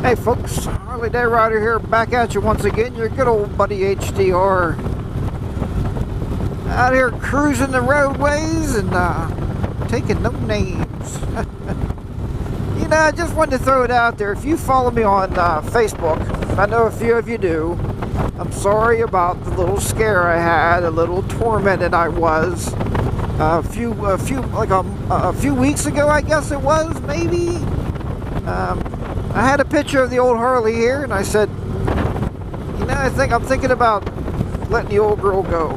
Hey folks, Harley Day Rider here, back at you once again, your good old buddy HDR. Out here cruising the roadways and taking no names. You know, I just wanted to throw it out there. If you follow me on Facebook, I know a few of you do, I'm sorry about the little scare I had, a little tormented I was. A few weeks ago, I guess it was, maybe. I had a picture of the old Harley here, and I said, you know, I'm thinking about letting the old girl go.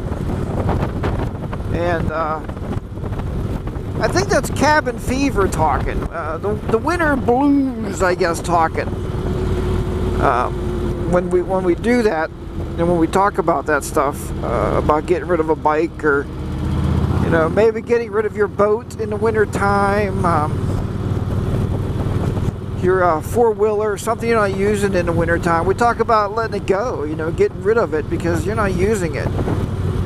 And I think that's cabin fever talking, the winter blues, I guess, talking. When we do that, and when we talk about that stuff, about getting rid of a bike, or you know, maybe getting rid of your boat in the winter time. Your four-wheeler, something you're not using in the wintertime. We talk about letting it go, you know, getting rid of it because you're not using it.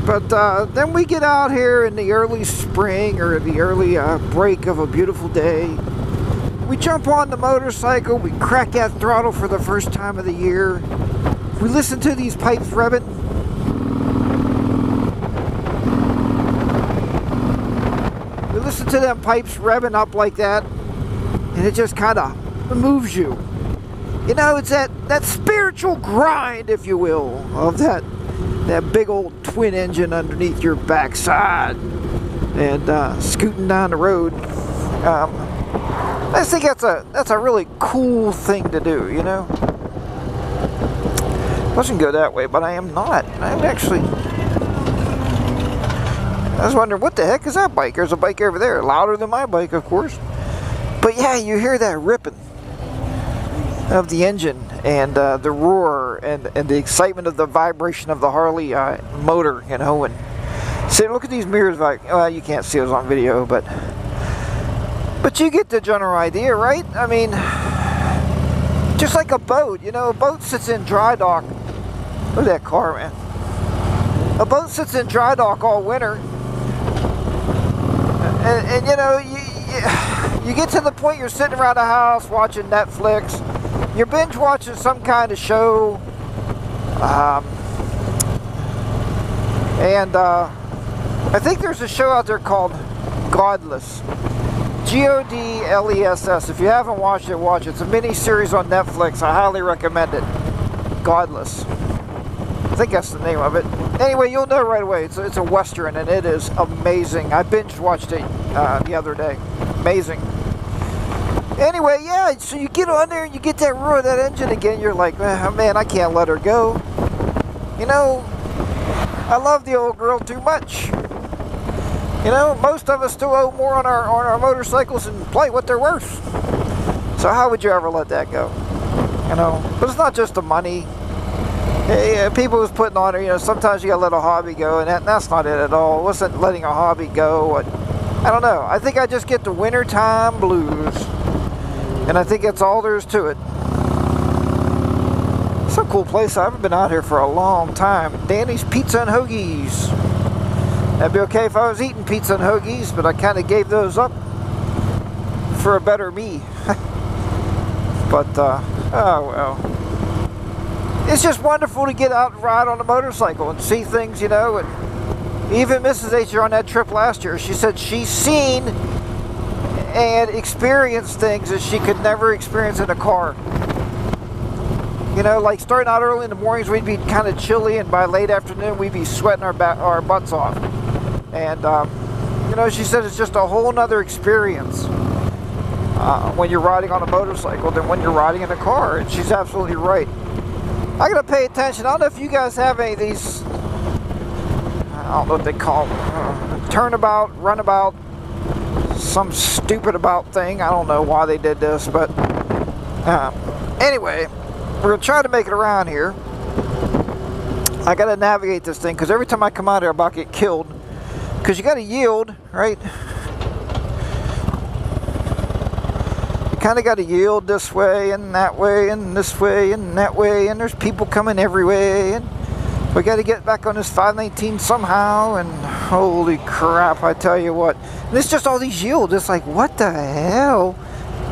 But then we get out here in the early spring or the early break of a beautiful day. We jump on the motorcycle, we crack that throttle for the first time of the year. We listen to these pipes revving. We listen to them pipes revving up like that, and it just kind of moves you. You know, it's that spiritual grind, if you will, of that big old twin engine underneath your backside and scooting down the road. I think that's a really cool thing to do, you know. I wasn't go that way, but I am not. I'm actually. I was wondering, what the heck is that bike? There's a bike over there, louder than my bike, of course. But yeah, you hear that ripping of the engine and the roar and the excitement of the vibration of the Harley motor, you know. And see, look at these mirrors. Like, well, you can't see those on video, but you get the general idea, right? I mean, just like a boat, you know, a boat sits in dry dock. Look at that car, man. A boat sits in dry dock all winter, and you know, you get to the point you're sitting around the house watching Netflix. You're binge watching some kind of show, and I think there's a show out there called Godless, Godless. If you haven't watched it, watch it. It's a mini series on Netflix. I highly recommend it. Godless. I think that's the name of it. Anyway, you'll know right away. It's a Western, and it is amazing. I binge watched it the other day. Amazing. Anyway, yeah, so you get on there and you get that roar of that engine again. You're like, man, I can't let her go. You know, I love the old girl too much. You know, most of us still owe more on our motorcycles and play what they're worth. So how would you ever let that go? You know, but it's not just the money. Hey, people was putting on her, you know, sometimes you gotta let a hobby go, and that's not it at all. It wasn't letting a hobby go. I don't know. I think I just get the wintertime blues. And I think that's all there is to it. It's a cool place. I haven't been out here for a long time. Danny's Pizza and Hoagies. That'd be okay if I was eating pizza and hoagies, but I kind of gave those up for a better me. But, oh well. It's just wonderful to get out and ride on a motorcycle and see things, you know. And even Mrs. H on that trip last year, she said she's seen and experience things that she could never experience in a car. You know, like starting out early in the mornings, we'd be kind of chilly, and by late afternoon, we'd be sweating our butts off. And, you know, she said it's just a whole nother experience when you're riding on a motorcycle than when you're riding in a car. And she's absolutely right. I gotta pay attention. I don't know if you guys have any of these, I don't know what they call them, turnabout, runabout, some stupid about thing. I don't know why they did this, but anyway, we're gonna try to make it around here. I gotta navigate this thing because every time I come out here, I'm about to get killed. Because you gotta yield, right? Kind of gotta yield this way and that way and this way and that way, and there's people coming every way, and we gotta get back on this 519 somehow. And holy crap, I tell you what. And it's just all these yields. It's like, what the hell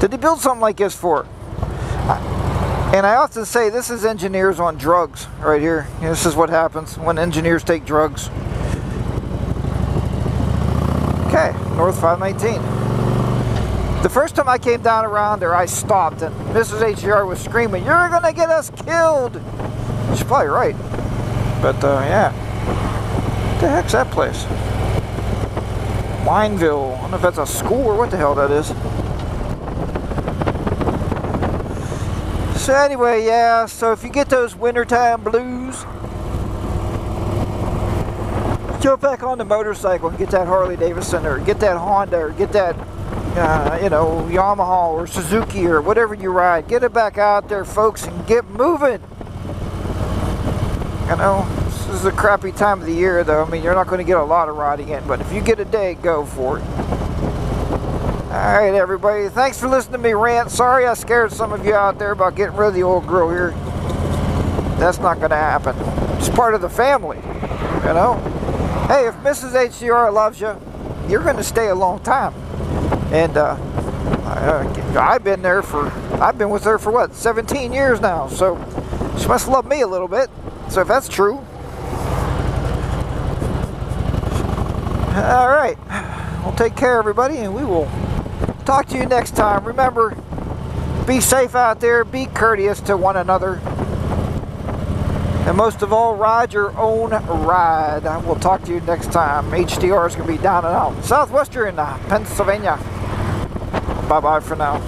did they build something like this for? And I often say this is engineers on drugs right here. This is what happens when engineers take drugs. Okay, North 519. The first time I came down around there, I stopped and Mrs. HDR was screaming, "You're gonna get us killed!" She's probably right. But yeah. What the heck's that place? Wineville. I don't know if that's a school or what the hell that is. So anyway, yeah, so if you get those wintertime blues, jump back on the motorcycle and get that Harley Davidson or get that Honda or get that, you know, Yamaha or Suzuki or whatever you ride. Get it back out there, folks, and get moving. You know, this is a crappy time of the year, though. I mean, you're not going to get a lot of riding in, but if you get a day, go for it. Alright, everybody, thanks for listening to me rant. Sorry I scared some of you out there about getting rid of the old girl here. That's not going to happen. It's part of the family, you know. Hey, if Mrs. HDR loves you, you're going to stay a long time. And I've been with her for what, 17 years now, so she must love me a little bit. So if that's true. Alright, well, take care, everybody, and we will talk to you next time. Remember, be safe out there, be courteous to one another, and most of all, ride your own ride. I will talk to you next time. HDR is going to be down and out. Southwestern Pennsylvania. Bye-bye for now.